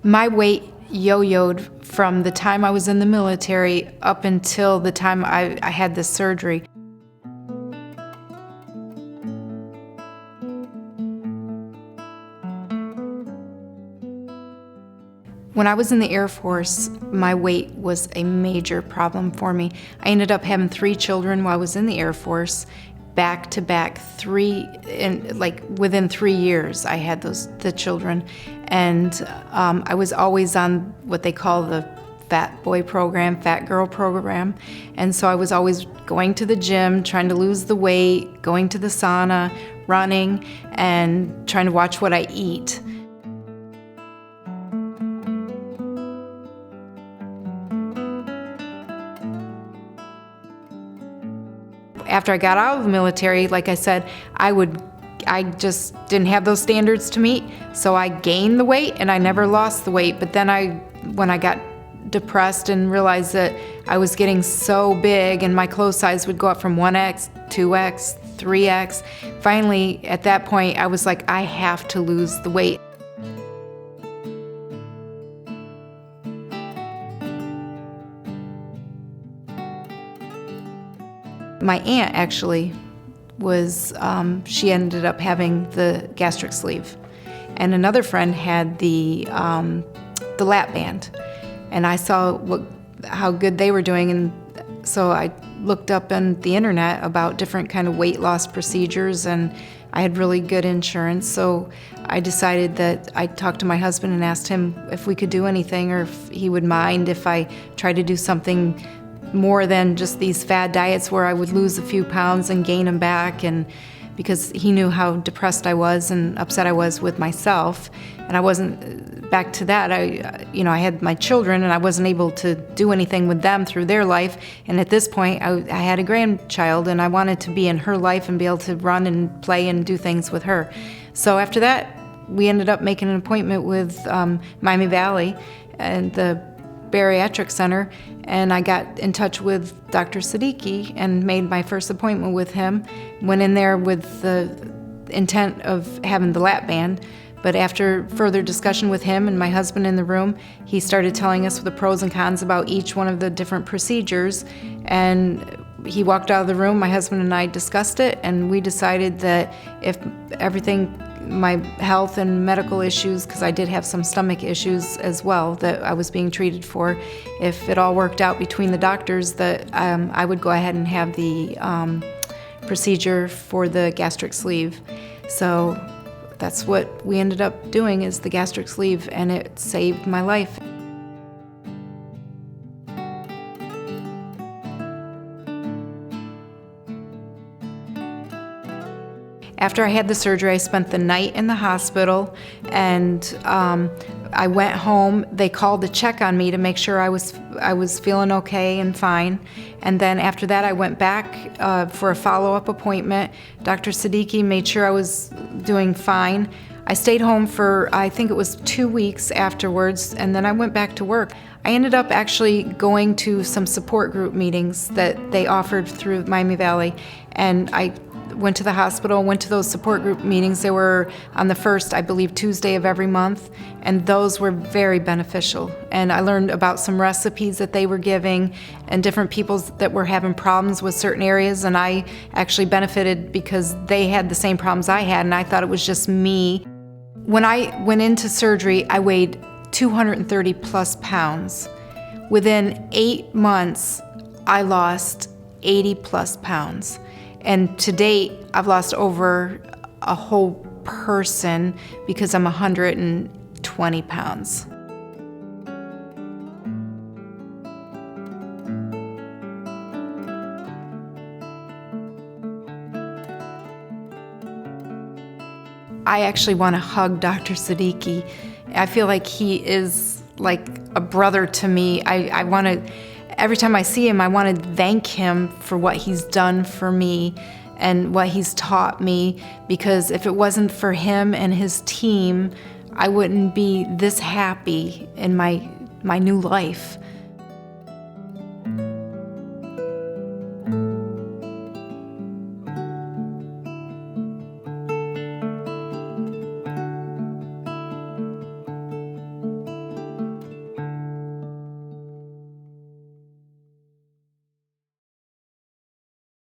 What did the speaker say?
My weight yo-yoed from the time I was in the military up until the time I had this surgery. When I was in the Air Force, my weight was a major problem for me. I ended up having 3 children while I was in the Air Force, back to back, within 3 years I had the children. And I was always on what they call the fat boy program, fat girl program. And so I was always going to the gym, trying to lose the weight, going to the sauna, running, and trying to watch what I eat. After I got out of the military, like I said, I just didn't have those standards to meet, so I gained the weight and I never lost the weight. But then when I got depressed and realized that I was getting so big and my clothes size would go up from 1X, 2X, 3X, finally at that point I was like, I have to lose the weight. My aunt actually she ended up having the gastric sleeve, and another friend had the lap band, and I saw how good they were doing, and so I looked up on the internet about different kind of weight loss procedures, and I had really good insurance, so I decided that I'd talk to my husband and asked him if we could do anything or if he would mind if I tried to do something more than just these fad diets where I would lose a few pounds and gain them back, and because he knew how depressed I was and upset I was with myself, and I wasn't back to that. I had my children and I wasn't able to do anything with them through their life, and at this point I had a grandchild and I wanted to be in her life and be able to run and play and do things with her. So after that, we ended up making an appointment with Miami Valley and the Bariatric Center, and I got in touch with Dr. Siddiqui and made my first appointment with him. Went in there with the intent of having the lap band, but after further discussion with him and my husband in the room, he started telling us the pros and cons about each one of the different procedures, and he walked out of the room. My husband and I discussed it, and we decided that if everything, my health and medical issues, because I did have some stomach issues as well that I was being treated for, if it all worked out between the doctors, that I would go ahead and have the procedure for the gastric sleeve. So that's what we ended up doing, is the gastric sleeve, and it saved my life. After I had the surgery, I spent the night in the hospital, and I went home. They called to check on me to make sure I was feeling okay and fine. And then after that, I went back for a follow-up appointment. Dr. Siddiqui made sure I was doing fine. I stayed home for, I think it was 2 weeks afterwards, and then I went back to work. I ended up actually going to some support group meetings that they offered through Miami Valley, and I went to the hospital, went to those support group meetings. They were on the first, I believe, Tuesday of every month, and those were very beneficial. And I learned about some recipes that they were giving and different people that were having problems with certain areas, and I actually benefited because they had the same problems I had, and I thought it was just me. When I went into surgery, I weighed 230 plus pounds. Within 8 months, I lost 80 plus pounds. And to date, I've lost over a whole person because I'm 120 pounds. I actually want to hug Dr. Siddiqui. I feel like he is like a brother to me. I want to, every time I see him, I want to thank him for what he's done for me and what he's taught me, because if it wasn't for him and his team, I wouldn't be this happy in my new life.